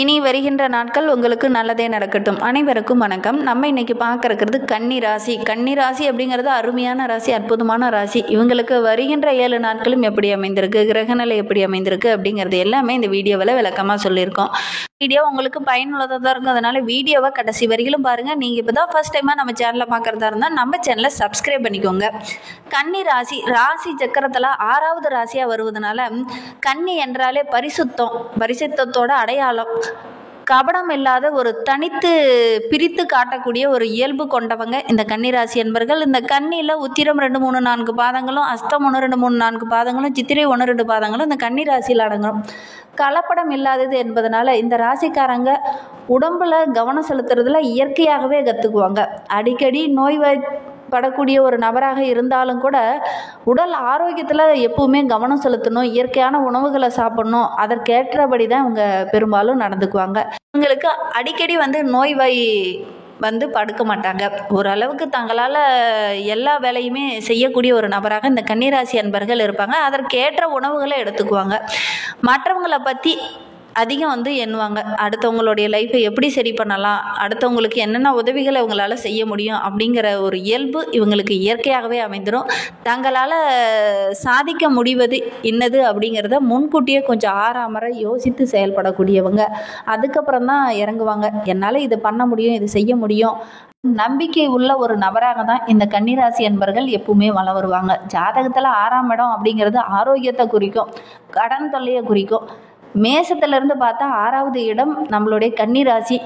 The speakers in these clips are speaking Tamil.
இனி வருகின்ற நாட்கள் உங்களுக்கு நல்லதே நடக்கட்டும். அனைவருக்கும் வணக்கம். நம்ம இன்னைக்கு பார்க்கறது கன்னி ராசி. கன்னி ராசி அப்படிங்கிறது அருமையான ராசி, அற்புதமான ராசி. இவங்களுக்கு வருகின்ற 7 நாட்களும் எப்படி அமைந்திருக்கு, கிரகநிலை எப்படி அமைந்திருக்கு அப்படிங்கிறது எல்லாமே இந்த வீடியோவில் விளக்கமாக சொல்லியிருக்கோம். வீடியோ உங்களுக்கு பயனுள்ளதாக தான் இருக்கும். அதனால வீடியோவை கடைசி வரையிலும் பாருங்கள். நீங்கள் இப்போ தான் ஃபர்ஸ்ட் டைமாக நம்ம சேனலை பார்க்குறதா இருந்தால் நம்ம சேனலை சப்ஸ்கிரைப் பண்ணிக்கோங்க. கன்னி ராசி ராசி சக்கரத்தில் 6வது ராசியாக வருவதனால கன்னி என்றாலே பரிசுத்தத்தோட அடையாளம், கபடம் இல்லாத ஒரு தனித்து பிரித்து காட்டக்கூடிய ஒரு இயல்பு கொண்டவங்க இந்த கன்னிராசி என்பர்கள். இந்த கன்னியில் உத்திரம் 2, 3, 4 பாதங்களும், அஸ்தம் 1, 2, 3, 4 பாதங்களும், சித்திரை 1, 2 பாதங்களும் இந்த கன்னிராசியில் அடங்கும். கலப்படம் இல்லாதது என்பதனால இந்த ராசிக்காரங்க உடம்புல கவனம் செலுத்துறதுல இயற்கையாகவே கற்றுக்குவாங்க. அடிக்கடி படக்கூடிய ஒரு நபராக இருந்தாலும் கூட உடல் ஆரோக்கியத்தில் எப்பவுமே கவனம் செலுத்தணும், இயற்கையான உணவுகளை சாப்பிடணும், அதற்கேற்றபடி தான் இவங்க பெரும்பாலும் நடந்துக்குவாங்க. இவங்களுக்கு அடிக்கடி நோய்வாய் படுக்க மாட்டாங்க. ஓரளவுக்கு தங்களால் எல்லா வேலையுமே செய்யக்கூடிய ஒரு நபராக இந்த கன்னிராசி அன்பர்கள் இருப்பாங்க. அதற்கேற்ற உணவுகளை எடுத்துக்குவாங்க. மற்றவங்களை பற்றி அதிகம் எண்ணுவாங்க. அடுத்தவங்களுடைய லைஃப்பை எப்படி சரி பண்ணலாம், அடுத்தவங்களுக்கு என்னென்ன உதவிகளை இவங்களால் செய்ய முடியும் அப்படிங்கிற ஒரு இயல்பு இவங்களுக்கு இயற்கையாகவே அமைந்துடும். தங்களால் சாதிக்க முடிவது என்னது அப்படிங்கிறத முன்கூட்டியே கொஞ்சம் ஆறாமற யோசித்து செயல்படக்கூடியவங்க. அதுக்கப்புறம் தான் இறங்குவாங்க. என்னால் இது பண்ண முடியும், இது செய்ய முடியும், நம்பிக்கை உள்ள ஒரு நபராக தான் இந்த கன்னிராசி என்பர்கள் எப்பவுமே வளம் வருவாங்க. ஜாதகத்தில் 6ஆம் இடம் அப்படிங்கிறது ஆரோக்கியத்தை குறிக்கும், கடன் தொல்லையை குறிக்கும். மேசத்திலிருந்து பார்த்தா 6வது இடம் நம்மளுடைய கன்னிராசி.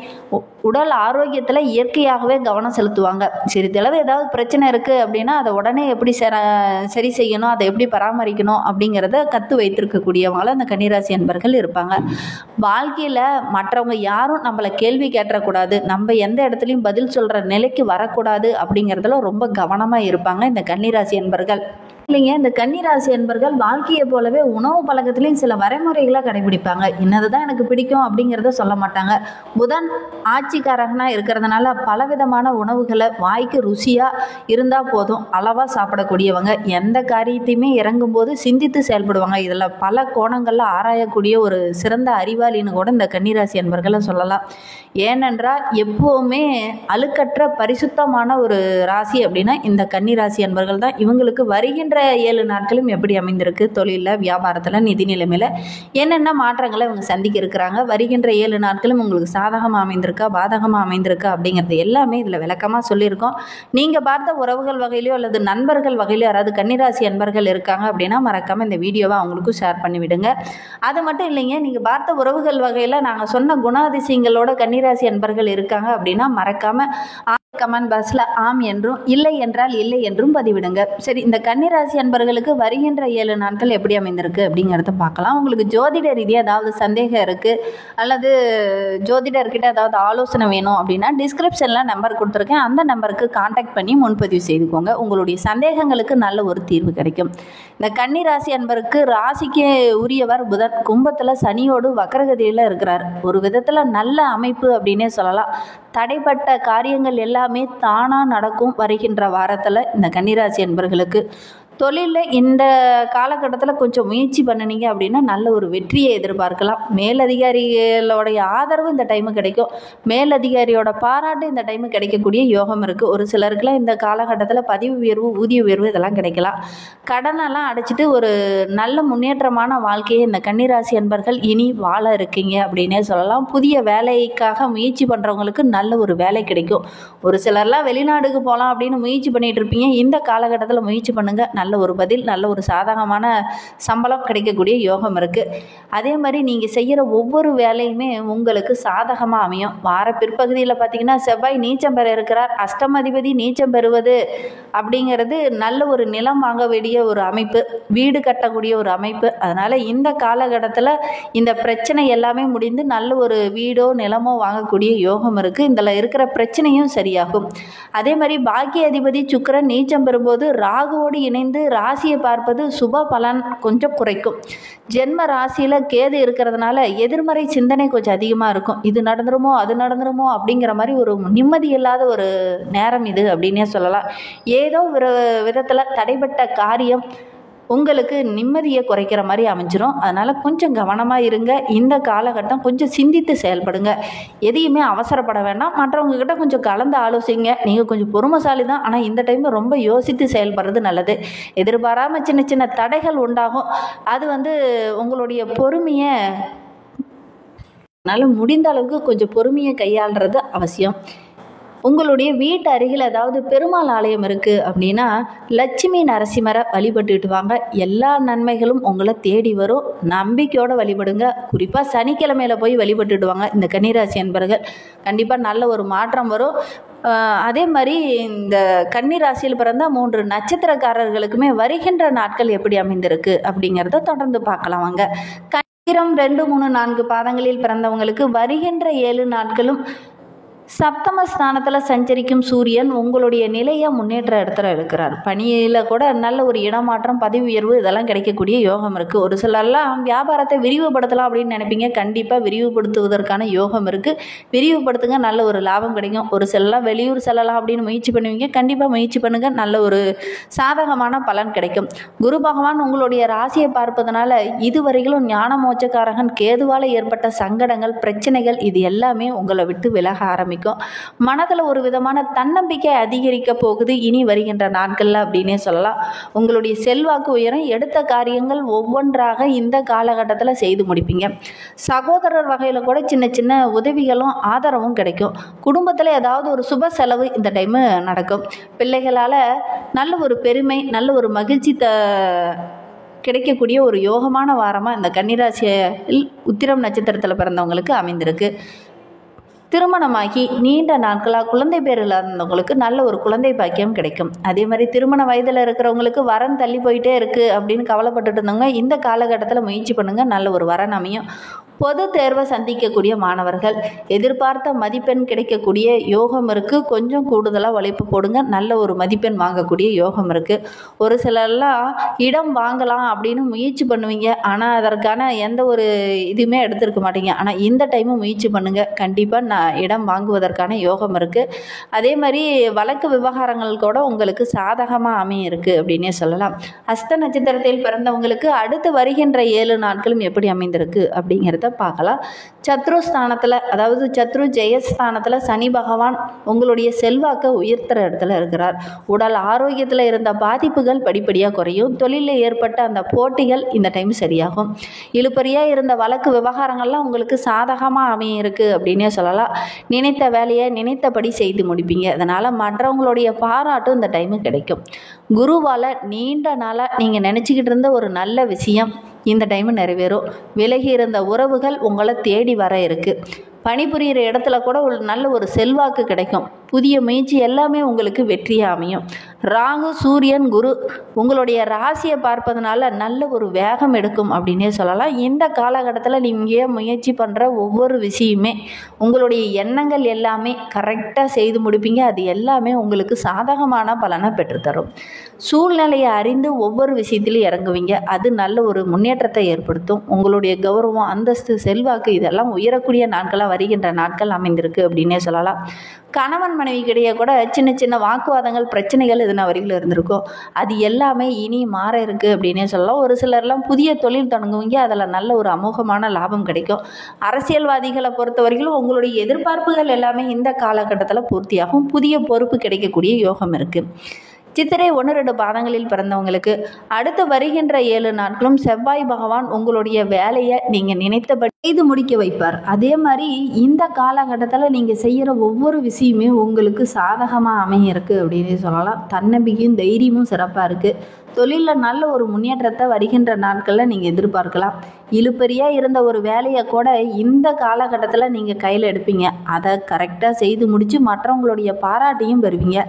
உடல் ஆரோக்கியத்தில் இயற்கையாகவே கவனம் செலுத்துவாங்க. சிறிதளவு ஏதாவது பிரச்சனை இருக்குது அப்படின்னா அதை உடனே எப்படி சரி செய்யணும், அதை எப்படி பராமரிக்கணும் அப்படிங்கிறத கற்று வைத்திருக்கக்கூடியவங்கள அந்த கன்னிராசி அன்பர்கள் இருப்பாங்க. வாழ்க்கையில் மற்றவங்க யாரும் நம்மளை கேள்வி கேட்டக்கூடாது, நம்ம எந்த இடத்துலையும் பதில் சொல்கிற நிலைக்கு வரக்கூடாது அப்படிங்கிறதுல ரொம்ப கவனமாக இருப்பாங்க இந்த கன்னிராசி அன்பர்கள். இல்லைங்க, இந்த கன்னிராசி என்பர்கள் வாழ்க்கையை போலவே உணவு பழக்கத்துலேயும் சில வரைமுறைகளை கடைபிடிப்பாங்க. என்னதுதான் எனக்கு பிடிக்கும் அப்படிங்கிறத சொல்ல மாட்டாங்க. புதன் ஆட்சிக்காரகனாக இருக்கிறதுனால பலவிதமான உணவுகளை வாய்க்கு ருசியாக இருந்தால் போதும் அளவாக சாப்பிடக்கூடியவங்க. எந்த காரியத்தையுமே இறங்கும்போது சிந்தித்து செயல்படுவாங்க. இதில் பல கோணங்களில் ஆராயக்கூடிய ஒரு சிறந்த அறிவாளின்னு கூட இந்த கன்னிராசி என்பர்களை சொல்லலாம். ஏனென்றால் எப்போவுமே அழுக்கற்ற பரிசுத்தமான ஒரு ராசி அப்படின்னா இந்த கன்னிராசி என்பர்கள் தான். இவங்களுக்கு வருகின்ற 7 நாட்களும் எப்படி அமைந்திருக்கு, தொழிலில், வியாபாரத்தில், நிதி நிலைமையில் என்னென்ன மாற்றங்களை இவங்க சந்திக்க இருக்கிறாங்க, வருகின்ற 7 நாட்களும் உங்களுக்கு சாதகமாக அமைந்திருக்கா, பாதகமாக அமைந்திருக்கா அப்படிங்கிறது எல்லாமே இதில் விளக்கமாக சொல்லியிருக்கோம். நீங்கள் பார்த்த உறவுகள் வகையிலையோ அல்லது நண்பர்கள் வகையிலையோ யாராவது கன்னிராசி அன்பர்கள் இருக்காங்க அப்படின்னா மறக்காமல் இந்த வீடியோவை அவங்களுக்கும் ஷேர் பண்ணிவிடுங்க. அது மட்டும் இல்லைங்க, நீங்கள் பார்த்த உறவுகள் வகையில் நாங்கள் சொன்ன குணாதிசயங்களோட கன்னிராசி அன்பர்கள் இருக்காங்க அப்படின்னா மறக்காமல் கமெண்ட் பாக்ஸில் ஆம் என்றும் இல்லை என்றால் இல்லை என்றும் பதிவிடுங்க. சரி, இந்த கன்னிராசி அன்பர்களுக்கு வருகின்ற 7 நாட்கள் எப்படி அமைந்திருக்கு அப்படிங்கிறத பார்க்கலாம். உங்களுக்கு ஜோதிட ரீதியாக ஏதாவது சந்தேகம் இருக்குது அல்லது ஜோதிடர்கிட்ட ஏதாவது ஆலோசனை வேணும் அப்படின்னா டிஸ்கிரிப்ஷனில் நம்பர் கொடுத்துருக்கேன். அந்த நம்பருக்கு கான்டாக்ட் பண்ணி முன்பதிவு செய்துக்கோங்க. உங்களுடைய சந்தேகங்களுக்கு நல்ல ஒரு தீர்வு கிடைக்கும். இந்த கன்னிராசி அன்பருக்கு ராசிக்கு உரியவர் புதன். கும்பத்தில் சனியோடு வக்கரகதியில் இருக்கிறார். ஒரு விதத்தில் நல்ல அமைப்பு அப்படின்னே சொல்லலாம். தடைப்பட்ட காரியங்கள் எல்லாமே தானாக நடக்கும் வருகின்ற வாரத்தில் இந்த கன்னிராசி அன்பர்களுக்கு. தொழிலில் இந்த காலகட்டத்தில் கொஞ்சம் முயற்சி பண்ணினீங்க அப்படின்னா நல்ல ஒரு வெற்றியை எதிர்பார்க்கலாம். மேலதிகாரிகளோடைய ஆதரவு இந்த டைமு கிடைக்கும். மேலதிகாரியோட பாராட்டு இந்த டைமு கிடைக்கக்கூடிய யோகம் இருக்குது. ஒரு சிலருக்குலாம் இந்த காலகட்டத்தில் பதவி உயர்வு, ஊதிய உயர்வு இதெல்லாம் கிடைக்கலாம். கடனெல்லாம் அடைச்சிட்டு ஒரு நல்ல முன்னேற்றமான வாழ்க்கையை இந்த கன்னிராசி அன்பர்கள் இனி வாழ இருக்கீங்க அப்படின்னே சொல்லலாம். புதிய வேலைக்காக முயற்சி பண்ணுறவங்களுக்கு நல்ல ஒரு வேலை கிடைக்கும். ஒரு சிலர்லாம் வெளிநாடுக்கு போகலாம் அப்படின்னு முயற்சி பண்ணிகிட்டு இருப்பீங்க. இந்த காலகட்டத்தில் முயற்சி பண்ணுங்கள். நல்ல ஒரு பதில், நல்ல ஒரு சாதகமான சம்பளம் கிடைக்கக்கூடிய யோகம் இருக்குது. அதே மாதிரி நீங்கள் செய்கிற ஒவ்வொரு வேலையுமே உங்களுக்கு சாதகமாக அமையும். வார பிற்பகுதியில் பார்த்திங்கன்னா செவ்வாய் நீச்சம் பெற இருக்கிறார். அஷ்டமதிபதி நீச்சம் பெறுவது அப்படிங்கிறது நல்ல ஒரு நிலம் வாங்க வேண்டிய ஒரு அமைப்பு, வீடு கட்டக்கூடிய ஒரு அமைப்பு. அதனால் இந்த காலகட்டத்தில் இந்த பிரச்சனை எல்லாமே முடிந்து நல்ல ஒரு வீடோ நிலமோ வாங்கக்கூடிய யோகம் இருக்குது. இதில் இருக்கிற பிரச்சனையும் சரியாகும். அதே மாதிரி பாக்கிய அதிபதி சுக்கிரன் நீச்சம் பெறும்போது ராகுவோடு இணைந்து ராசியை பார்ப்பது சுப பலன் கொஞ்சம் குறைக்கும். ஜென்ம ராசியில் கேது இருக்கிறதுனால எதிர்மறை சிந்தனை கொஞ்சம் அதிகமாக இருக்கும். இது நடந்துருமோ அது நடந்துருமோ அப்படிங்கிற மாதிரி ஒரு நிம்மதி இல்லாத ஒரு நேரம் இது அப்படின்னே சொல்லலாம். ஏதோ ஒரு விதத்தில் தடைப்பட்ட காரியம் உங்களுக்கு நிம்மதியை குறைக்கிற மாதிரி அமைஞ்சிரும். அதனால் கொஞ்சம் கவனமாக இருங்க. இந்த காலகட்டம் கொஞ்சம் சிந்தித்து செயல்படுங்க. எதையுமே அவசரப்பட வேண்டாம். மற்றவங்க கிட்ட கொஞ்சம் கலந்து ஆலோசிங்க. நீங்கள் கொஞ்சம் பொறுமைசாலி தான், ஆனால் இந்த டைம் ரொம்ப யோசித்து செயல்படுறது நல்லது. எதிர்பாராமல் சின்ன சின்ன தடைகள் உண்டாகும். அது உங்களுடைய பொறுமையை, அதனால் முடிந்த அளவுக்கு கொஞ்சம் பொறுமையை கையாளுறது அவசியம். உங்களுடைய வீட்டு அருகில் ஏதாவது பெருமாள் ஆலயம் இருக்குது அப்படின்னா லட்சுமி நரசிம்மரை வழிபட்டுட்டு வாங்க. எல்லா நன்மைகளும் உங்களை தேடி வரும். நம்பிக்கையோடு வழிபடுங்க. குறிப்பாக சனிக்கிழமையில் போய் வழிபட்டுட்டு வாங்க. இந்த கன்னிராசி அன்பர்கள் கண்டிப்பாக நல்ல ஒரு மாற்றம் வரும். அதே மாதிரி இந்த கன்னிராசியில் பிறந்த 3 நட்சத்திரக்காரர்களுக்குமே வருகின்ற நாட்கள் எப்படி அமைந்திருக்கு அப்படிங்கிறத தொடர்ந்து பார்க்கலாம் வாங்க. கன்னிரம் 2, 3, 4 பாதங்களில் பிறந்தவங்களுக்கு வருகின்ற 7 நாட்களும் சப்தமஸ்தானத்தில் சஞ்சரிக்கும் சூரியன் உங்களுடைய நிலையை முன்னேற்ற இடத்துல இருக்கிறார். பணியில் கூட நல்ல ஒரு இடமாற்றம், பதவி உயர்வு இதெல்லாம் கிடைக்கக்கூடிய யோகம் இருக்குது. ஒரு சிலர்லாம் வியாபாரத்தை விரிவுபடுத்தலாம் அப்படின்னு நினைப்பீங்க. கண்டிப்பாக விரிவுபடுத்துவதற்கான யோகம் இருக்குது. விரிவுபடுத்துங்க, நல்ல ஒரு லாபம் கிடைக்கும். ஒரு சிலர்லாம் வெளியூர் செல்லலாம் அப்படின்னு முயற்சி பண்ணுவீங்க. கண்டிப்பாக முயற்சி பண்ணுங்கள், நல்ல ஒரு சாதகமான பலன் கிடைக்கும். குரு பகவான் உங்களுடைய ராசியை பார்ப்பதனால இதுவரையிலும் ஞான மோட்சக்காரகன் கேதுவால் ஏற்பட்ட சங்கடங்கள், பிரச்சனைகள் இது எல்லாமே உங்களை விட்டு விலக ஆரம்பிக்கும். மனதில் ஒரு விதமான தன்னம்பிக்கை அதிகரிக்க போகுது இனி வருகின்ற நாட்களில் அப்படின்னே சொல்லலாம். உங்களுடைய செல்வாக்கு உயரம். எடுத்த காரியங்கள் ஒவ்வொன்றாக இந்த காலகட்டத்தில் செய்து முடிப்பீங்க. சகோதரர் வகையில் கூட சின்ன சின்ன உதவிகளும் ஆதரவும் கிடைக்கும். குடும்பத்தில் ஏதாவது ஒரு சுப செலவு இந்த டைமு நடக்கும். பிள்ளைகளால் நல்ல ஒரு பெருமை, நல்ல ஒரு மகிழ்ச்சி கிடைக்கக்கூடிய ஒரு யோகமான வாரமாக இந்த கன்னிராசியில் உத்திரம் நட்சத்திரத்தில் பிறந்தவங்களுக்கு அமைந்திருக்கு. திருமணமாகி நீண்ட நாட்களாக குழந்தை பேர் இல்லாதவங்களுக்கு நல்ல ஒரு குழந்தை பாக்கியம் கிடைக்கும். அதே மாதிரி திருமண வயதில் இருக்கிறவங்களுக்கு வரன் தள்ளி போயிட்டே இருக்குது அப்படின்னு கவலைப்பட்டுட்டு இருந்தவங்க இந்த காலகட்டத்தில் முயற்சி பண்ணுங்கள், நல்ல ஒரு வரன் அமையும். பொது தேர்வை சந்திக்கக்கூடிய மாணவர்கள் எதிர்பார்த்த மதிப்பெண் கிடைக்கக்கூடிய யோகம் இருக்குது. கொஞ்சம் கூடுதலாக உழைப்பு போடுங்க, நல்ல ஒரு மதிப்பெண் வாங்கக்கூடிய யோகம் இருக்குது. ஒரு சிலர்லாம் இடம் வாங்கலாம் அப்படின்னு முயற்சி பண்ணுவீங்க, ஆனால் அதற்கான எந்த ஒரு இதுவுமே எடுத்துருக்க மாட்டீங்க. ஆனால் இந்த டைமும் முயற்சி பண்ணுங்கள், கண்டிப்பாக இடம் வாங்குவதற்கான யோகம் இருக்குது. அதே மாதிரி வழக்கு விவகாரங்கள் கூட உங்களுக்கு சாதகமாக அமையிருக்கு அப்படின்னே சொல்லலாம். ஹஸ்த நட்சத்திரத்தில் பிறந்தவங்களுக்கு அடுத்து வருகின்ற 7 நாட்களும் எப்படி அமைந்திருக்கு அப்படிங்கிறத பார்க்கலாம். சத்ருஸ்தானத்தில், அதாவது சத்ரு ஜெயஸ்தானத்தில் சனி பகவான் உங்களுடைய செல்வாக்கை உயர்த்துற இடத்துல இருக்கிறார். உடல் ஆரோக்கியத்தில் இருந்த பாதிப்புகள் படிப்படியாக குறையும். தொழிலில் ஏற்பட்ட அந்த போட்டிகள் இந்த டைம் சரியாகும். இழுபறியாக இருந்த வழக்கு விவகாரங்கள்லாம் உங்களுக்கு சாதகமாக அமையிருக்கு அப்படின்னே சொல்லலாம். நினைத்த வேலையை நினைத்தபடி செய்து முடிப்பீங்க. அதனால் மற்றவங்களுடைய பாராட்டும் இந்த டைமு கிடைக்கும். குருவால் நீண்ட நாளாக நீங்கள் நினச்சிக்கிட்டு இருந்த ஒரு நல்ல விஷயம் இந்த டைமு நிறைவேறும். விலகி இருந்த உறவுகள் உங்களை தேடி வர இருக்குது. பணிபுரிகிற இடத்துல கூட ஒரு நல்ல ஒரு செல்வாக்கு கிடைக்கும். புதிய முயற்சி எல்லாமே உங்களுக்கு வெற்றியாக அமையும். ராகு, சூரியன், குரு உங்களுடைய ராசியை பார்ப்பதனால நல்ல ஒரு வேகம் எடுக்கும் அப்படின்னே சொல்லலாம். இந்த காலகட்டத்தில் நீங்கள் முயற்சி பண்ணுற ஒவ்வொரு விஷயமே உங்களுடைய எண்ணங்கள் எல்லாமே கரெக்டாக செய்து முடிப்பீங்க. அது எல்லாமே உங்களுக்கு சாதகமான பலனை பெற்றுத்தரும். சூழ்நிலையை அறிந்து ஒவ்வொரு விஷயத்திலும் இறங்குவீங்க. அது நல்ல ஒரு முன்னேற்றத்தை ஏற்படுத்தும். உங்களுடைய கௌரவம், அந்தஸ்து, செல்வாக்கு இதெல்லாம் உயரக்கூடிய நாட்களாக வருகின்ற நாட்கள் அமைந்திருக்கு அப்படின்னே சொல்லலாம். கணவன் மனைவிக்கிடையே கூட சின்ன சின்ன வாக்குவாதங்கள், பிரச்சனைகள் இதன வரையில் இருந்திருக்கும். அது எல்லாமே இனி மாற இருக்குது அப்படின்னே சொல்லலாம். ஒரு சிலர்லாம் புதிய தொழில் தொடங்குவீங்க, அதில் நல்ல ஒரு அமோகமான லாபம் கிடைக்கும். அரசியல்வாதிகளை பொறுத்தவரையிலும் உங்களுடைய எதிர்பார்ப்புகள் எல்லாமே இந்த காலகட்டத்தில் பூர்த்தியாகும். புதிய பொறுப்பு கிடைக்கக்கூடிய யோகம் இருக்குது. சித்திரை 1, 2 பாதங்களில் பிறந்தவங்களுக்கு அடுத்து வருகின்ற 7 நாட்களும் செவ்வாய் பகவான் உங்களுடைய வேலையை நீங்கள் நினைத்தபடி செய்து முடிக்க வைப்பார். அதே மாதிரி இந்த காலகட்டத்தில் நீங்கள் செய்கிற ஒவ்வொரு விஷயமே உங்களுக்கு சாதகமாக அமையிருக்கு அப்படின்னு சொல்லலாம். தன்னம்பிக்கையும் தைரியமும் சிறப்பாக இருக்குது. தொழிலில் நல்ல ஒரு முன்னேற்றத்தை வருகின்ற நாட்களில் நீங்கள் எதிர்பார்க்கலாம். இழுபறியாக இருந்த ஒரு வேலையை கூட இந்த காலகட்டத்தில் நீங்கள் கையில் எடுப்பீங்க. அதை கரெக்டாக செய்து முடித்து மற்றவங்களுடைய பாராட்டையும் பெறுவீங்க.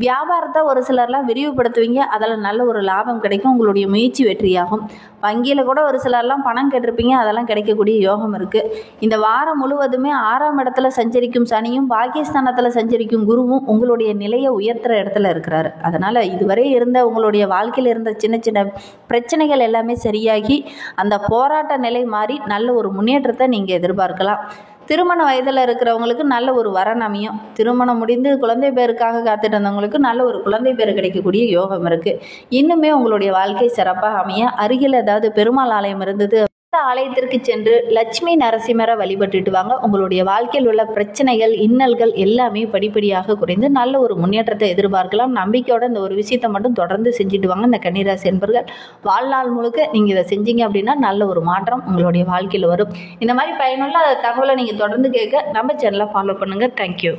வியாபாரத்தை ஒரு சிலர்லாம் விரிவுபடுத்துவீங்க, அதில் நல்ல ஒரு லாபம் கிடைக்கும். உங்களுடைய முயற்சி வெற்றியாகும். வங்கியில் கூட ஒரு சிலர்லாம் பணம் கேட்டிருப்பீங்க, அதெல்லாம் கிடைக்கக்கூடிய யோகம் இருக்குது. இந்த வாரம் முழுவதுமே 6ஆம் இடத்துல சஞ்சரிக்கும் சனியும் பாகிஸ்தானத்தில் சஞ்சரிக்கும் குருவும் உங்களுடைய நிலையை உயர்த்துற இடத்துல இருக்கிறாரு. அதனால் இதுவரை இருந்த உங்களுடைய வாழ்க்கையில் இருந்த சின்ன சின்ன பிரச்சனைகள் எல்லாமே சரியாகி அந்த போராட்ட நிலை மாறி நல்ல ஒரு முன்னேற்றத்தை நீங்கள் எதிர்பார்க்கலாம். திருமண வயதில் இருக்கிறவங்களுக்கு நல்ல ஒரு வரன் அமையும். திருமணம் முடிந்து குழந்தை பேருக்காக காத்துட்டு இருந்தவங்களுக்கு நல்ல ஒரு குழந்தை பேர் கிடைக்கக்கூடிய யோகம் இருக்குது. இன்னுமே உங்களுடைய வாழ்க்கை சிறப்பாக அமைய அருகில் ஏதாவது பெருமாள் ஆலயம் இருந்தது, அந்த ஆலயத்திற்கு சென்று லட்சுமி நரசிம்மரை வழிபட்டுட்டு வாங்க. உங்களுடைய வாழ்க்கையில் உள்ள பிரச்சனைகள், இன்னல்கள் எல்லாமே படிப்படியாக குறைந்து நல்ல ஒரு முன்னேற்றத்தை எதிர்பார்க்கலாம். நம்பிக்கையோட இந்த ஒரு விஷயத்தை மட்டும் தொடர்ந்து செஞ்சுட்டு வாங்க. இந்த கன்னிராசி என்பர்கள் வாழ்நாள் முழுக்க நீங்கள் இதை செஞ்சீங்க அப்படின்னா நல்ல ஒரு மாற்றம் உங்களுடைய வாழ்க்கையில் வரும். இந்த மாதிரி பயனுள்ள தகவலை நீங்கள் தொடர்ந்து கேட்க நம்ம சேனலை ஃபாலோ பண்ணுங்கள். தேங்க்யூ.